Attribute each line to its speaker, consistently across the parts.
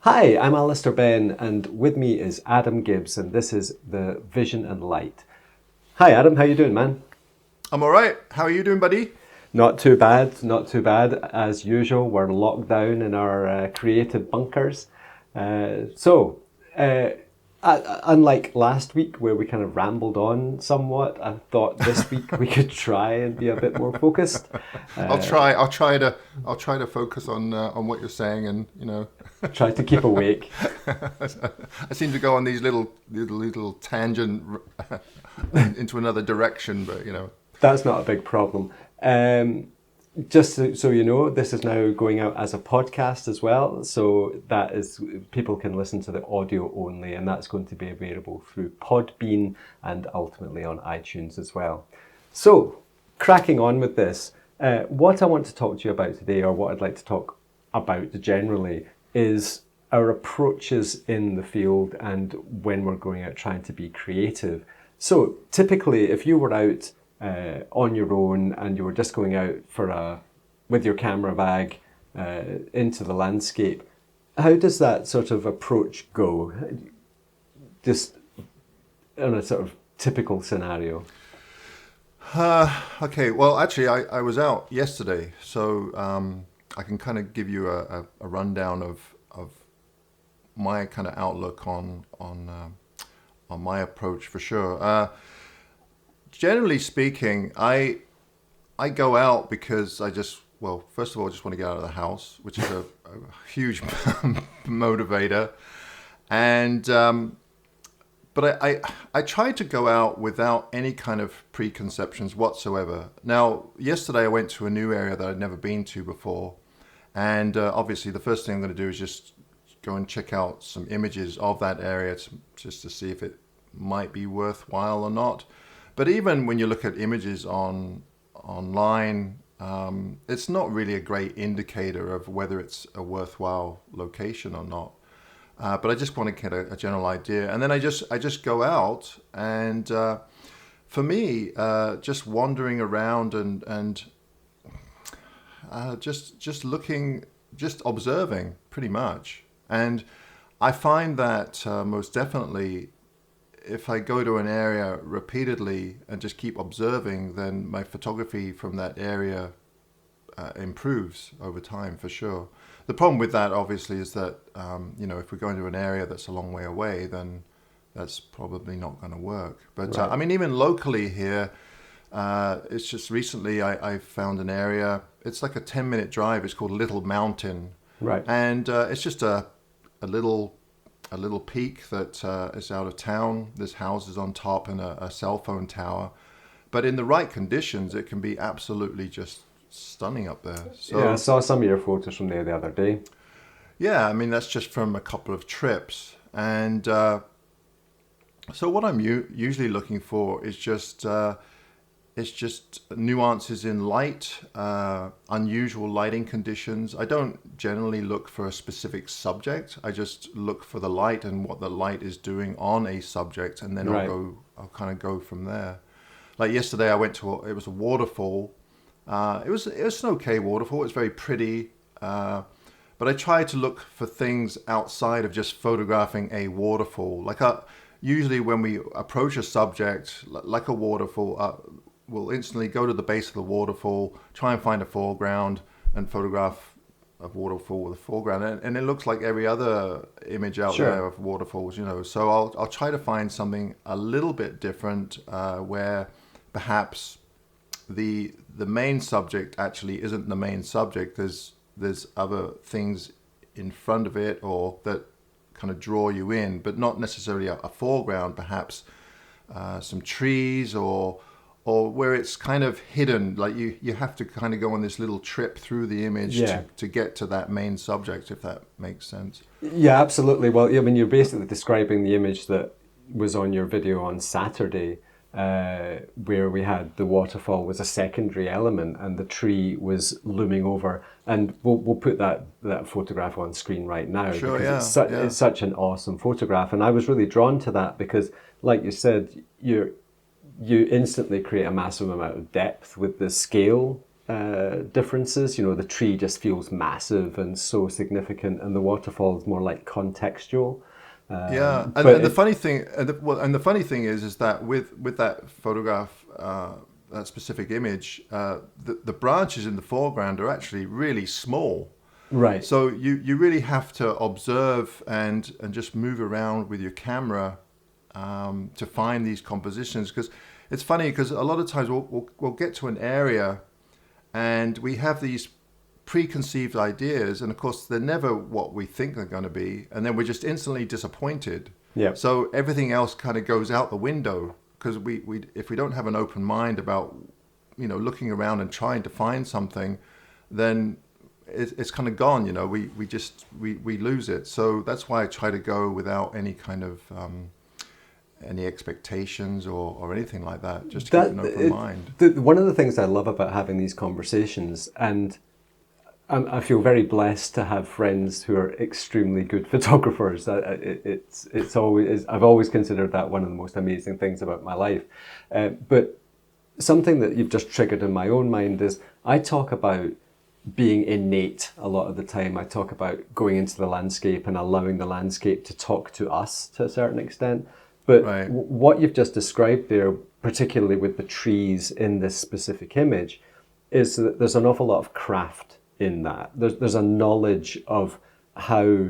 Speaker 1: Hi, I'm Alister Benn, and with me is Adam Gibbs, and this is the Vision and Light. Hi, Adam. How you doing, man?
Speaker 2: I'm all right. How are you doing, buddy?
Speaker 1: Not too bad. Not too bad. As usual, we're locked down in our creative bunkers. So, unlike last week where we kind of rambled on somewhat, I thought this week we could try and be a bit more focused.
Speaker 2: I'll try. I'll try to focus on what you're saying, and
Speaker 1: Try to keep awake.
Speaker 2: I seem to go on these little tangent into another direction, but
Speaker 1: That's not a big problem. Just so you know, this is now going out as a podcast as well. So that is, people can listen to the audio only, and that's going to be available through Podbean and ultimately on iTunes as well. So, cracking on with this, what I want to talk to you about today, or what I'd like to talk about generally, is our approaches in the field and when we're going out trying to be creative. So, typically, if you were out on your own and you were just going out with your camera bag into the landscape, how does that sort of approach go? Just in a sort of typical scenario.
Speaker 2: Okay. Well, actually, I was out yesterday, so I can kind of give you a rundown of my kind of outlook on my approach for sure. Generally speaking, I go out because first of all, I just want to get out of the house, which is a huge motivator. And but I try to go out without any kind of preconceptions whatsoever. Now, yesterday I went to a new area that I'd never been to before. And obviously the first thing I'm going to do is just go and check out some images of that area just to see if it might be worthwhile or not. But even when you look at images online, it's not really a great indicator of whether it's a worthwhile location or not. But I just want to get a general idea, and then I just go out, and for me, just wandering around and just looking, just observing, pretty much. And I find that most definitely, if I go to an area repeatedly and just keep observing, then my photography from that area improves over time for sure. The problem with that obviously is that if we're going to an area that's a long way away, then that's probably not going to work. But
Speaker 1: Right.
Speaker 2: I mean, even locally here, it's just recently I found an area. It's like a 10-minute drive. It's called Little Mountain,
Speaker 1: Right.
Speaker 2: and it's just a little peak that is out of town. There's houses on top and a cell phone tower. But in the right conditions, it can be absolutely just stunning up there. So,
Speaker 1: Yeah, I saw some of your photos from there the other day.
Speaker 2: yeah, I mean, that's just from a couple of trips. And so what I'm usually looking for is just nuances in light, unusual lighting conditions. I don't generally look for a specific subject. I just look for the light and what the light is doing on a subject, and then
Speaker 1: Right.
Speaker 2: I'll kind of go from there. Like yesterday, I went to it was a waterfall. It was an okay waterfall. It was very pretty, but I tried to look for things outside of just photographing a waterfall. Usually when we approach a subject like a waterfall, we'll instantly go to the base of the waterfall, try and find a foreground, and photograph a waterfall with a foreground, and it looks like every other image out
Speaker 1: Sure.
Speaker 2: there of waterfalls. So I'll try to find something a little bit different, where perhaps the main subject actually isn't the main subject. There's other things in front of it or that kind of draw you in, but not necessarily a foreground. Perhaps some trees or where it's kind of hidden. Like you have to kind of go on this little trip through the image
Speaker 1: Yeah.
Speaker 2: to get to that main subject, if that makes sense.
Speaker 1: Yeah, absolutely. Well, I mean, you're basically describing the image that was on your video on Saturday, where we had the waterfall was a secondary element and the tree was looming over. And we'll put that photograph on screen right now,
Speaker 2: Sure,
Speaker 1: because
Speaker 2: yeah.
Speaker 1: it's such an awesome photograph. And I was really drawn to that because, like you said, you instantly create a massive amount of depth with the scale differences. You know, the tree just feels massive and so significant, and the waterfall is more like contextual.
Speaker 2: Yeah,
Speaker 1: But
Speaker 2: and the funny thing, and the funny thing is that with that photograph, that specific image, the branches in the foreground are actually really small.
Speaker 1: right,
Speaker 2: So you really have to observe and just move around with your camera to find these compositions. Because it's funny, because a lot of times we'll get to an area and we have these preconceived ideas, and of course they're never what we think they're going to be, and then we're just instantly disappointed.
Speaker 1: yeah,
Speaker 2: So everything else kind of goes out the window, because we if we don't have an open mind about, you know, looking around and trying to find something, then it's kind of gone. You know, we lose it. So that's why I try to go without any kind of any expectations or anything like that. Just keep an open mind.
Speaker 1: One of the things I love about having these conversations, and I feel very blessed to have friends who are extremely good photographers. It's always, I've always considered that one of the most amazing things about my life. But something that you've just triggered in my own mind is I talk about being innate a lot of the time. I talk about going into the landscape and allowing the landscape to talk to us to a certain extent. But
Speaker 2: Right.
Speaker 1: What you've just described there, particularly with the trees in this specific image, is that there's an awful lot of craft in that. There's a knowledge of how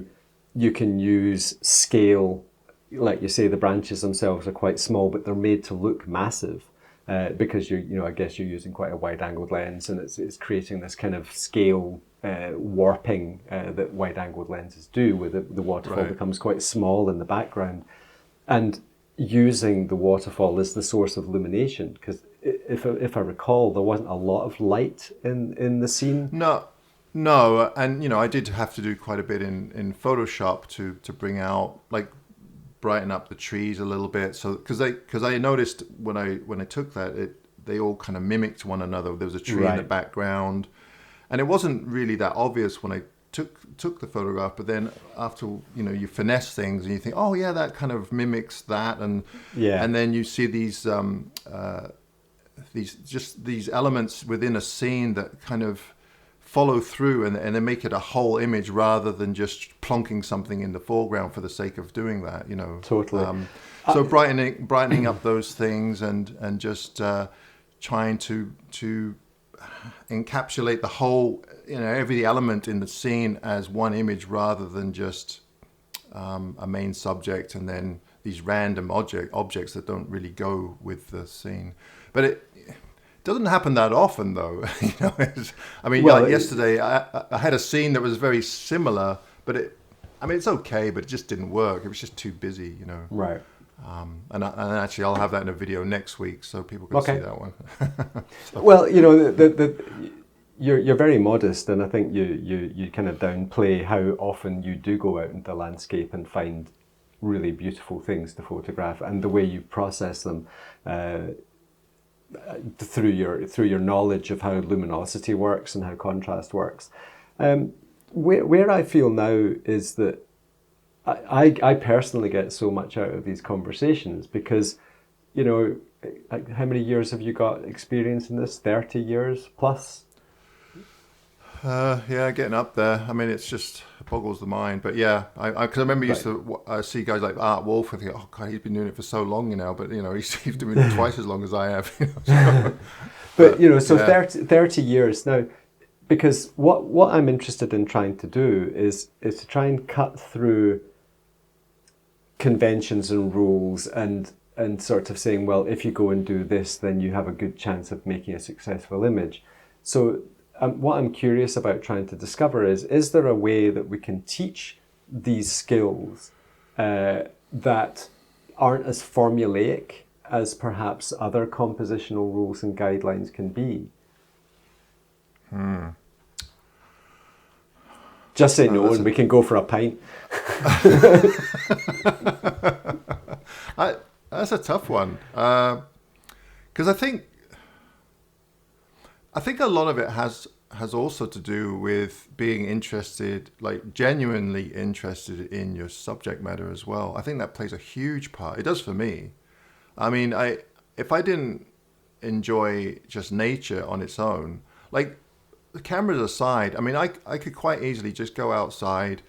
Speaker 1: you can use scale. Like you say, the branches themselves are quite small, but they're made to look massive. Because I guess you're using quite a wide-angled lens, and it's creating this kind of scale warping that wide-angled lenses do, where the waterfall
Speaker 2: Right.
Speaker 1: becomes quite small in the background, and using the waterfall as the source of illumination. Because if I recall, there wasn't a lot of light in the scene.
Speaker 2: No, and you know, I did have to do quite a bit in Photoshop to bring out, like, brighten up the trees a little bit. So because I noticed when I took that, they all kind of mimicked one another. There was a tree in the
Speaker 1: Right.
Speaker 2: background, and it wasn't really that obvious when I took the photograph. But then after, you know, you finesse things and you think, oh yeah, that kind of mimics that, and
Speaker 1: Yeah.
Speaker 2: and then you see these elements within a scene that kind of follow through and they make it a whole image rather than just plonking something in the foreground for the sake of doing that, you know.
Speaker 1: Totally.
Speaker 2: So brightening up those things and just trying to encapsulate the whole, you know, every element in the scene as one image rather than just a main subject and then these random objects that don't really go with the scene. But it doesn't happen that often, though. You know, like yesterday, I had a scene that was very similar, but it's okay, but it just didn't work. It was just too busy, you know.
Speaker 1: Right.
Speaker 2: And actually, I'll have that in a video next week, so people can see that one.
Speaker 1: Well, you know, you're very modest, and I think you kind of downplay how often you do go out into the landscape and find really beautiful things to photograph, and the way you process them. Through your knowledge of how luminosity works and how contrast works. Where I feel now is that I personally get so much out of these conversations because, you know, how many years have you got experience in this? 30 years plus?
Speaker 2: Yeah, getting up there. I mean, it's just, it boggles the mind. But yeah, because I remember used to see guys like Art Wolf and think, oh God, he's been doing it for so long, you know. But you know, he's doing it twice as long as I have. You know, so,
Speaker 1: but you know, so
Speaker 2: yeah.
Speaker 1: 30 years now. Because what I'm interested in trying to do is to try and cut through conventions and rules and sort of saying, well, if you go and do this, then you have a good chance of making a successful image. So what I'm curious about trying to discover is there a way that we can teach these skills that aren't as formulaic as perhaps other compositional rules and guidelines can be? Just say no and we can go for a pint.
Speaker 2: That's a tough one. Because I think a lot of it has also to do with being interested, like genuinely interested in your subject matter as well. I think that plays a huge part. It does for me. I mean, if I didn't enjoy just nature on its own, like the cameras aside, I mean, I could quite easily just go outside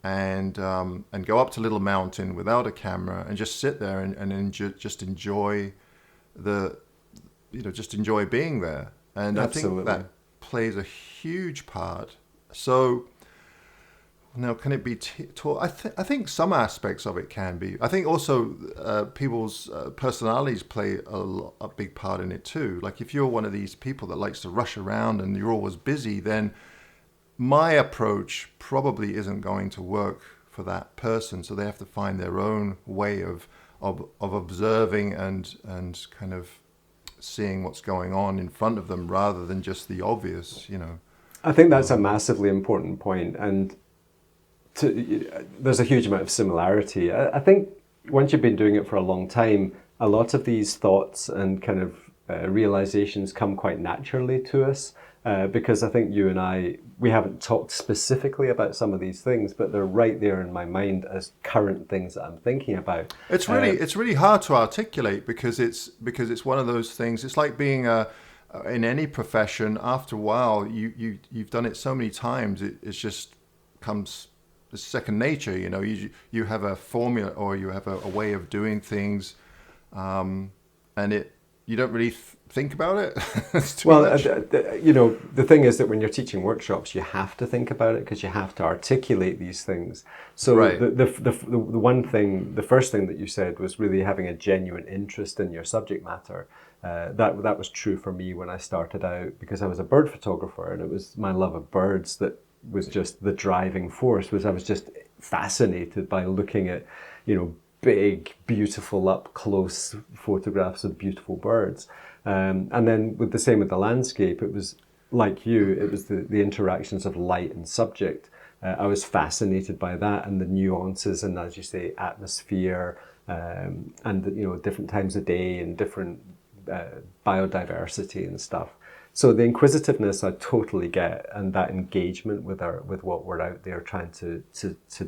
Speaker 2: and go up to Little Mountain without a camera and just sit there and just enjoy just enjoy being there. And
Speaker 1: Absolutely.
Speaker 2: I think that plays a huge part. So now, can it be taught? I think some aspects of it can be. I think also people's personalities play a big part in it too. Like if you're one of these people that likes to rush around and you're always busy, then my approach probably isn't going to work for that person. So they have to find their own way of observing and kind of seeing what's going on in front of them rather than just the obvious,
Speaker 1: I think that's a massively important point, and there's a huge amount of similarity. I think once you've been doing it for a long time, a lot of these thoughts and kind of realizations come quite naturally to us, because I think you and we haven't talked specifically about some of these things, but they're right there in my mind as current things that I'm thinking about.
Speaker 2: It's really hard to articulate because it's one of those things. It's like being in any profession. After a while, you've done it so many times, it's just comes second nature. You have a formula or you have a way of doing things, and you don't really think about it.
Speaker 1: The thing is that when you're teaching workshops, you have to think about it because you have to articulate these things. So
Speaker 2: right.
Speaker 1: the first thing that you said was really having a genuine interest in your subject matter. That was true for me when I started out because I was a bird photographer, and it was my love of birds that was just the driving force. I was just fascinated by looking at, big, beautiful, up close photographs of beautiful birds. And then with the landscape, it was like you, it was the interactions of light and subject. I was fascinated by that and the nuances and, as you say, atmosphere, and different times of day and different biodiversity and stuff. So the inquisitiveness I totally get, and that engagement with what we're out there trying to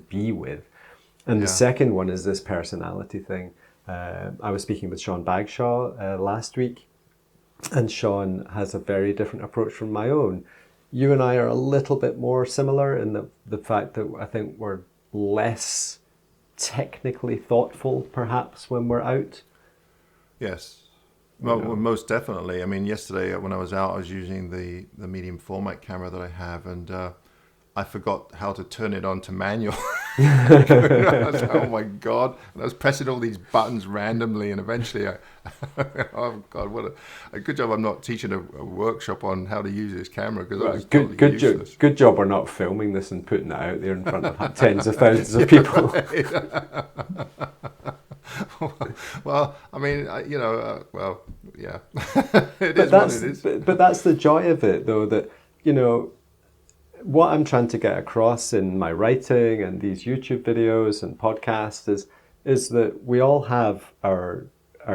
Speaker 1: be with. And the second one is this personality thing. I was speaking with Sean Bagshaw last week, and Sean has a very different approach from my own. You and I are a little bit more similar in the fact that I think we're less technically thoughtful, perhaps, when we're out.
Speaker 2: Yes. Well, most definitely. I mean, yesterday when I was out, I was using the medium format camera that I have, and I forgot how to turn it on to manual. Oh my God. And I was pressing all these buttons randomly, and eventually oh God, what a good job I'm not teaching a workshop on how to use this camera, because I was totally useless.
Speaker 1: Good job we're not filming this and putting it out there in front of tens of thousands of people.
Speaker 2: Well, I mean, well, yeah. It
Speaker 1: But
Speaker 2: is what it is.
Speaker 1: But that's the joy of it, though, that, what I'm trying to get across in my writing and these YouTube videos and podcasts is that we all have our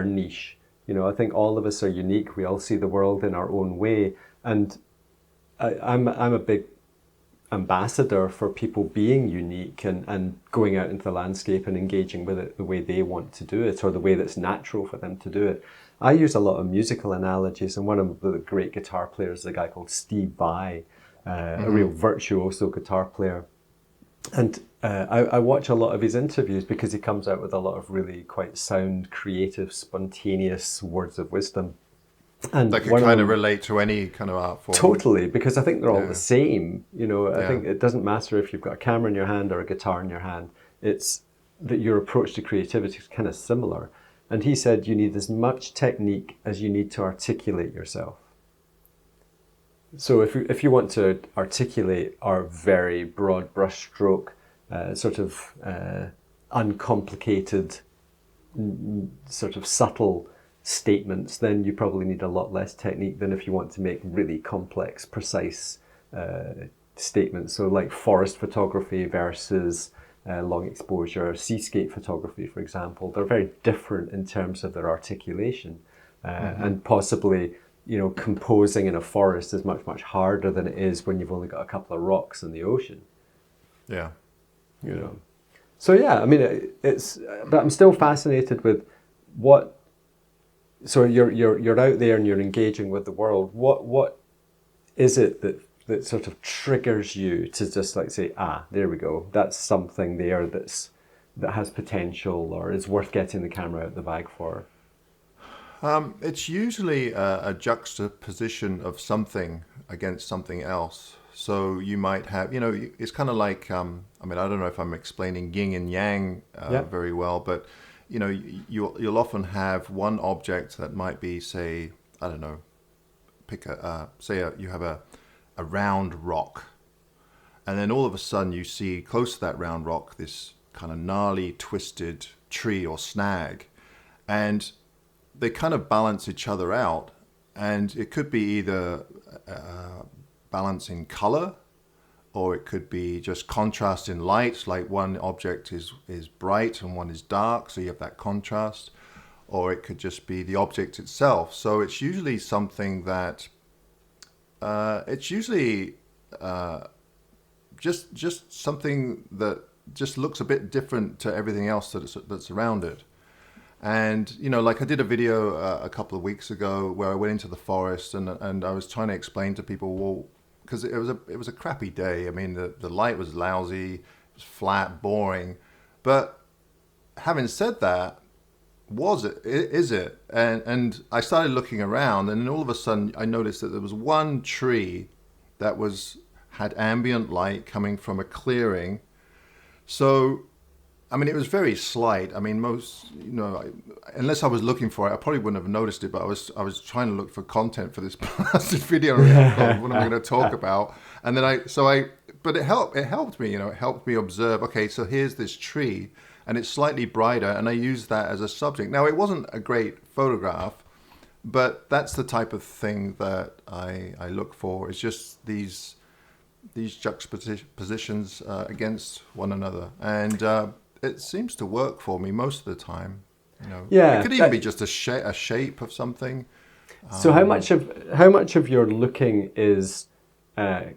Speaker 1: niche. I think all of us are unique. We all see the world in our own way. And I'm a big ambassador for people being unique and going out into the landscape and engaging with it the way they want to do it, or the way that's natural for them to do it. I use a lot of musical analogies, and one of the great guitar players is a guy called Steve Vai, a real virtuoso guitar player. And I watch a lot of his interviews because he comes out with a lot of really quite sound, creative, spontaneous words of wisdom. And
Speaker 2: that can kind of relate to any kind of art form.
Speaker 1: Totally, because I think they're all the same. I think it doesn't matter if you've got a camera in your hand or a guitar in your hand. It's that your approach to creativity is kind of similar. And he said you need as much technique as you need to articulate yourself. So if you want to articulate our very broad brushstroke, sort of uncomplicated, sort of subtle statements, then you probably need a lot less technique than if you want to make really complex, precise statements. So like forest photography versus long exposure, seascape photography, for example, they're very different in terms of their articulation. And possibly, composing in a forest is much, much harder than it is when you've only got a couple of rocks in the ocean.
Speaker 2: Yeah.
Speaker 1: So yeah, I mean, but I'm still fascinated with so you're out there and you're engaging with the world. What is it that sort of triggers you to just like say, there we go, that's something there that has potential or is worth getting the camera out of the bag for?
Speaker 2: It's usually a juxtaposition of something against something else. So you might have, it's kind of like, I don't know if I'm explaining yin and yang very well, but, you'll often have one object that might be, say, I don't know, you have a round rock. And then all of a sudden you see close to that round rock, this kind of gnarly, twisted tree or snag. And they kind of balance each other out, and it could be either balance in color, or it could be just contrast in light, like one object is bright and one is dark, so you have that contrast, or it could just be the object itself. So it's usually something that just something that just looks a bit different to everything else that's around it. And, like I did a video a couple of weeks ago where I went into the forest and I was trying to explain to people, well, because it was a crappy day. I mean, the light was lousy, it was flat, boring. But having said that, is it? And I started looking around, and then all of a sudden I noticed that there was one tree that had ambient light coming from a clearing. So it was very slight. Most, unless I was looking for it, I probably wouldn't have noticed it. But I was trying to look for content for this blasted video. What am I going to talk about? And then but it helped. It helped me. It helped me observe. Okay, so here's this tree, and it's slightly brighter, and I used that as a subject. Now, it wasn't a great photograph, but that's the type of thing that I look for. It's just these juxtapositions against one another, and it seems to work for me most of the time.
Speaker 1: Yeah,
Speaker 2: it could even be just a shape of something.
Speaker 1: So how much of your looking is kind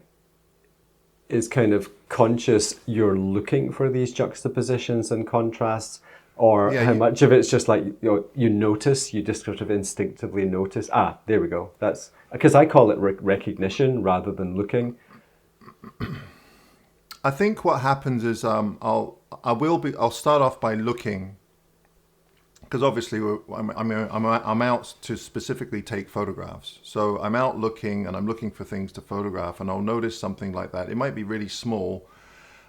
Speaker 1: of conscious? You're looking for these juxtapositions and contrasts, or how much of it's just like you notice, you just sort of instinctively notice. There we go. That's because I call it recognition rather than looking.
Speaker 2: I think what happens is I'll start off by looking, because obviously I'm out to specifically take photographs. So I'm out looking, and I'm looking for things to photograph, and I'll notice something like that. It might be really small,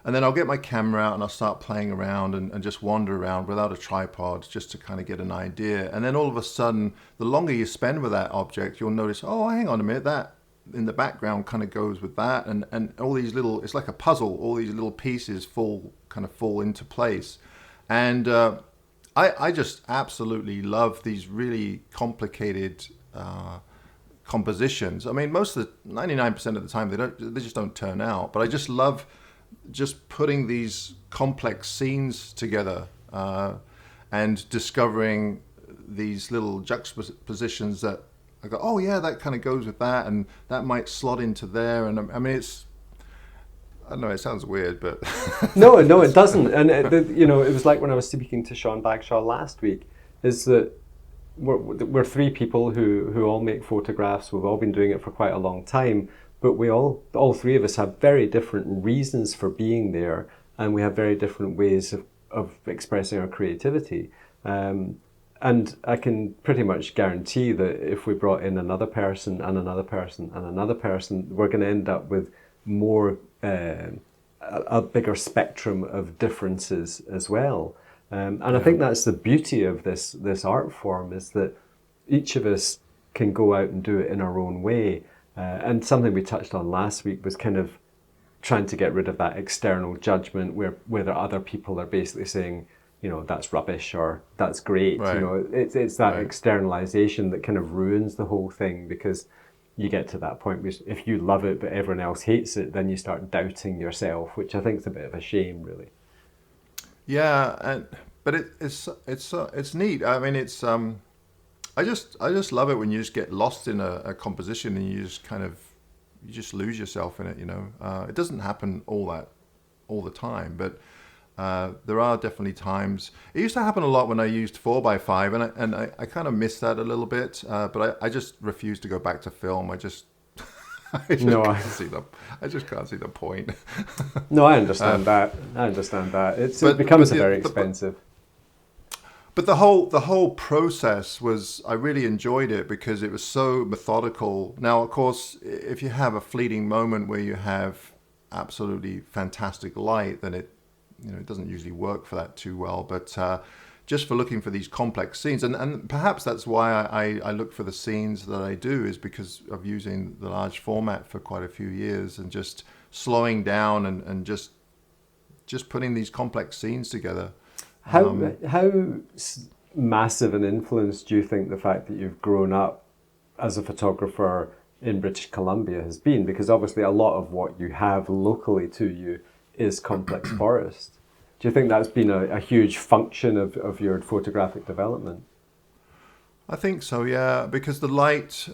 Speaker 2: and then I'll get my camera out and I'll start playing around and just wander around without a tripod, just to kind of get an idea. And then all of a sudden, the longer you spend with that object, you'll notice, oh, hang on a minute, that in the background kind of goes with that, and all these little, it's like a puzzle, all these little pieces fall into place. And I just absolutely love these really complicated compositions. 99% of the time they just don't turn out, but I just love just putting these complex scenes together and discovering these little juxtapositions that I go, oh yeah, that kind of goes with that, and that might slot into there. And I don't know, it sounds weird, but
Speaker 1: no, it doesn't. And it was like when I was speaking to Sean Bagshaw last week, is that we're three people who all make photographs. We've all been doing it for quite a long time, but we all three of us have very different reasons for being there, and we have very different ways of expressing our creativity. And I can pretty much guarantee that if we brought in another person and another person and another person, we're going to end up with more a bigger spectrum of differences as well. I think that's the beauty of this art form, is that each of us can go out and do it in our own way. And something we touched on last week was kind of trying to get rid of that external judgment where the other people are basically saying, that's rubbish or that's great.
Speaker 2: Right.
Speaker 1: It's that externalization that kind of ruins the whole thing, because you get to that point where if you love it but everyone else hates it, then you start doubting yourself, which I think is a bit of a shame, really.
Speaker 2: Yeah, but it's neat. I just love it when you just get lost in a composition and you just lose yourself in it. It doesn't happen all the time, but there are definitely times. It used to happen a lot when I used 4x5, and I kind of miss that a little bit. But I just refuse to go back to film. I just
Speaker 1: No,
Speaker 2: I just can't see the point.
Speaker 1: no, I understand that. It becomes very expensive.
Speaker 2: But the whole process I really enjoyed it because it was so methodical. Now, of course, if you have a fleeting moment where you have absolutely fantastic light, then it doesn't usually work for that too well. But just for looking for these complex scenes, and perhaps that's why I look for the scenes that I do, is because of using the large format for quite a few years and just slowing down and just putting these complex scenes together.
Speaker 1: How massive an influence do you think the fact that you've grown up as a photographer in British Columbia has been? Because obviously a lot of what you have locally to you is complex forest. Do you think that's been a huge function of your photographic development?
Speaker 2: I think so, yeah, because the light,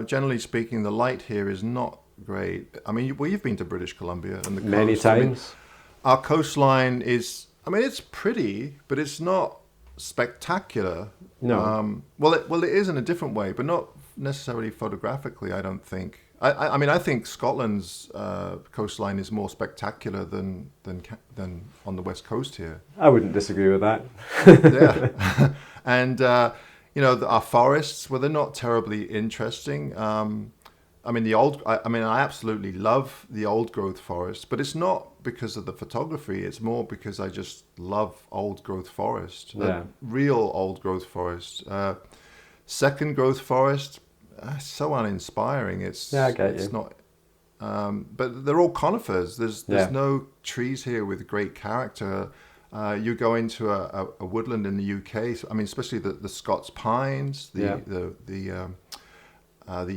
Speaker 2: generally speaking, the light here is not great. I mean, you've been to British Columbia and the coast.
Speaker 1: Many times.
Speaker 2: Our coastline is, it's pretty, but it's not spectacular.
Speaker 1: No.
Speaker 2: Well, it is in a different way, but not necessarily photographically, I don't think. I think Scotland's coastline is more spectacular than on the west coast here.
Speaker 1: I wouldn't disagree with that.
Speaker 2: Yeah, and our forests, well, they're not terribly interesting. I absolutely love the old growth forest, but it's not because of the photography. It's more because I just love old growth forest, real old growth forest. Second growth forest, so uninspiring.
Speaker 1: I get you.
Speaker 2: It's not. But they're all conifers. There's no trees here with great character. You go into a woodland in the UK. Especially the Scots pines, the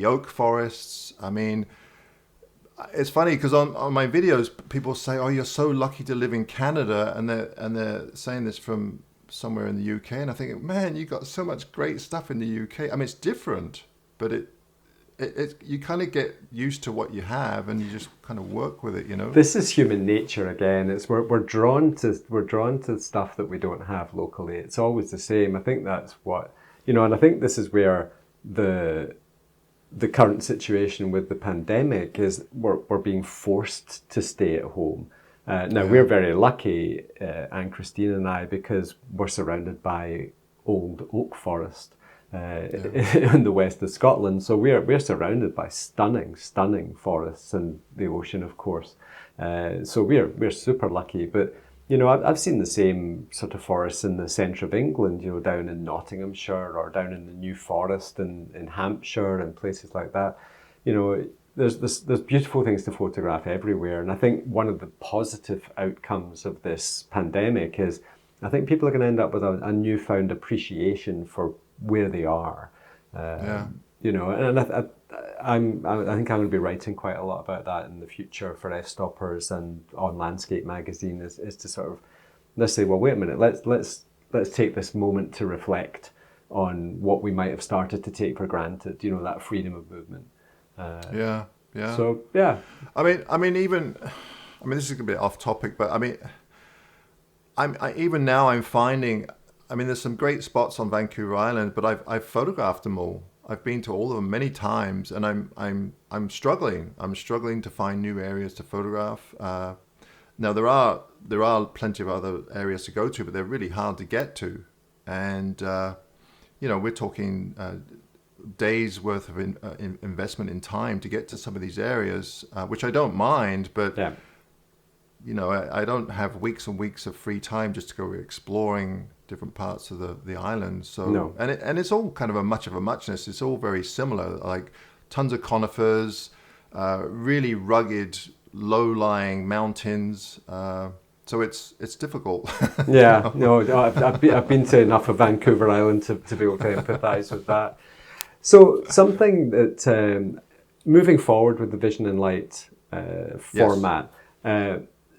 Speaker 2: oak forests. It's funny because on my videos, people say, "Oh, you're so lucky to live in Canada," and they're saying this from somewhere in the UK, and I think, man, you got so much great stuff in the UK. It's different, but it you kind of get used to what you have, and you just kind of work with it,
Speaker 1: This is human nature again. It's we're drawn to stuff that we don't have locally. It's always the same. I think that's what and I think this is where the current situation with the pandemic is we're being forced to stay at home. We're very lucky, and Kristin and I, because we're surrounded by old oak forest in the west of Scotland. So we're surrounded by stunning forests and the ocean, of course. So we're super lucky. But I've seen the same sort of forests in the centre of England, down in Nottinghamshire or down in the New Forest in Hampshire and places like that. There's beautiful things to photograph everywhere. And I think one of the positive outcomes of this pandemic is I think people are going to end up with a newfound appreciation for where they are. And I think I'm going to be writing quite a lot about that in the future for F-Stoppers and on Landscape magazine is to sort of, let's say, well, wait a minute, let's take this moment to reflect on what we might have started to take for granted, that freedom of movement. So, yeah.
Speaker 2: This is a bit off topic, but even now I'm finding, there's some great spots on Vancouver Island, but I've photographed them all. I've been to all of them many times, and I'm struggling. I'm struggling to find new areas to photograph. Now there are plenty of other areas to go to, but they're really hard to get to, and we're talking days worth of investment in time to get to some of these areas, which I don't mind, but I don't have weeks and weeks of free time just to go exploring different parts of the island. So
Speaker 1: no.
Speaker 2: and it's all kind of a muchness. It's all very similar, like tons of conifers, really rugged, low-lying mountains. So it's difficult.
Speaker 1: Yeah, no, I've been to enough of Vancouver Island to be able to empathise with that. So something that moving forward with the Vision and Light format.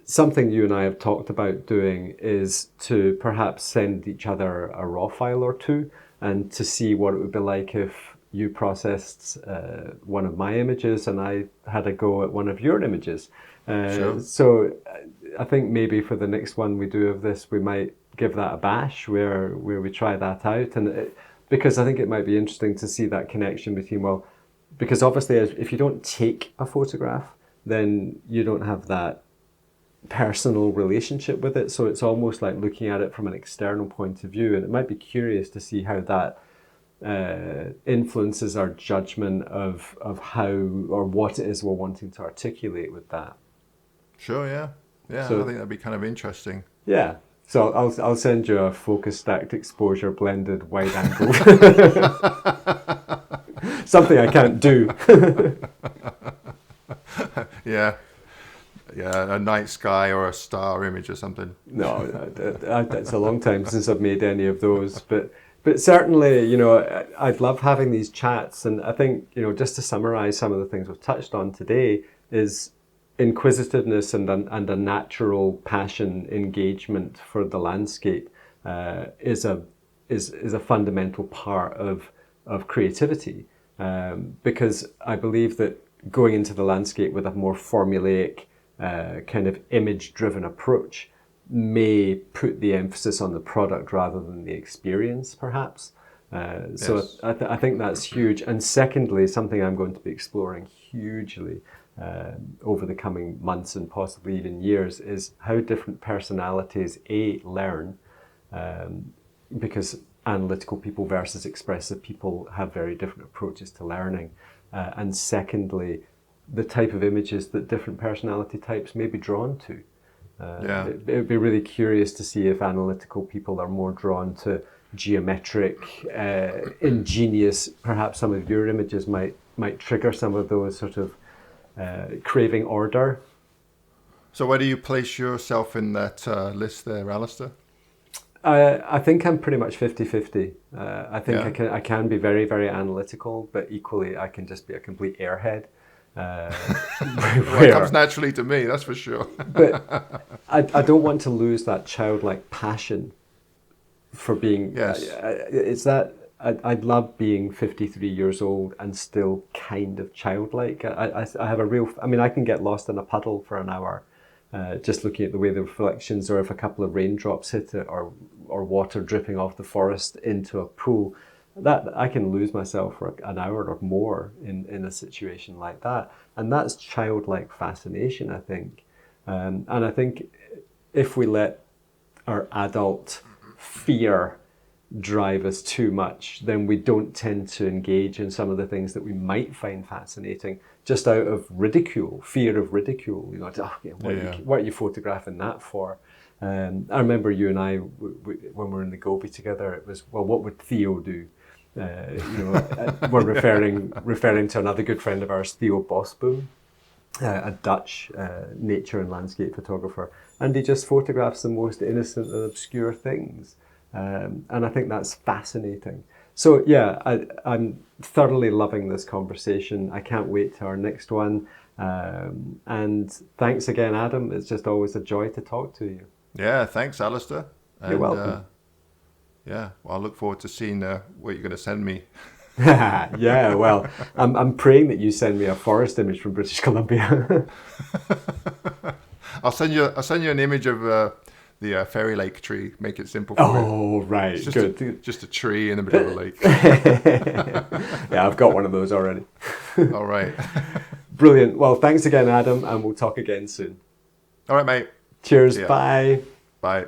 Speaker 1: Something you and I have talked about doing is to perhaps send each other a raw file or two and to see what it would be like if you processed one of my images and I had a go at one of your images.
Speaker 2: Sure.
Speaker 1: So I think maybe for the next one we do of this, we might give that a bash where we try that out. Because I think it might be interesting to see that connection between, well, because obviously if you don't take a photograph, then you don't have that personal relationship with it. So it's almost like looking at it from an external point of view. And it might be curious to see how that influences our judgment of how or what it is we're wanting to articulate with that.
Speaker 2: Sure, yeah. Yeah,
Speaker 1: So,
Speaker 2: I think that'd be kind of interesting.
Speaker 1: Yeah. So I'll send you a focus stacked exposure blended wide angle. Something I can't do.
Speaker 2: Yeah. Yeah, a night sky or a star image or something.
Speaker 1: No, it's a long time since I've made any of those, but certainly, you know, I'd love having these chats, and I think, you know, just to summarize some of the things we've touched on today is inquisitiveness and a natural passion engagement for the landscape is a fundamental part of creativity, because I believe that going into the landscape with a more formulaic kind of image-driven approach may put the emphasis on the product rather than the experience, perhaps. So
Speaker 2: Yes.
Speaker 1: I think that's huge. And secondly, something I'm going to be exploring hugely over the coming months and possibly even years is how different personalities, learn, because analytical people versus expressive people have very different approaches to learning. And secondly, the type of images that different personality types may be drawn to. It would be really curious to see if analytical people are more drawn to geometric, ingenious. Perhaps some of your images might trigger some of those sort of craving order.
Speaker 2: So where do you place yourself in that list there, Alister?
Speaker 1: I think I'm pretty much 50-50. I think
Speaker 2: Yeah.
Speaker 1: I can be very, very analytical, but equally I can just be a complete airhead.
Speaker 2: Well, it comes naturally to me, that's for sure.
Speaker 1: But I don't want to lose that childlike passion for being.
Speaker 2: Yes.
Speaker 1: It's that I'd love being 53 years old and still kind of childlike. I have a real. I mean, I can get lost in a puddle for an hour, just looking at the way the reflections, or if a couple of raindrops hit it, or water dripping off the forest into a pool. That I can lose myself for an hour or more in a situation like that, and that's childlike fascination, I think. And I think if we let our adult fear drive us too much, then we don't tend to engage in some of the things that we might find fascinating just out of ridicule, fear of ridicule. You know, what are you photographing that for? I remember you and I, when we were in the Gobi together, it was, well, what would Theo do? We're referring to another good friend of ours, Theo Bosboom, a Dutch nature and landscape photographer, and he just photographs the most innocent and obscure things, and I think that's fascinating. So yeah, I'm thoroughly loving this conversation. I can't wait to our next one, and thanks again, Adam. It's just always a joy to talk to you.
Speaker 2: Yeah, thanks, Alister.
Speaker 1: You're welcome.
Speaker 2: Yeah, well, I look forward to seeing what you're going to send me.
Speaker 1: Yeah, well, I'm praying that you send me a forest image from British Columbia.
Speaker 2: I'll send you an image of the Fairy Lake tree. Make it simple for you.
Speaker 1: Oh, right,
Speaker 2: It's
Speaker 1: good.
Speaker 2: just a tree in the middle of a lake.
Speaker 1: Yeah, I've got one of those already.
Speaker 2: All right.
Speaker 1: Brilliant. Well, thanks again, Adam, and we'll talk again soon.
Speaker 2: All right, mate.
Speaker 1: Cheers.
Speaker 2: Yeah.
Speaker 1: Bye.
Speaker 2: Bye.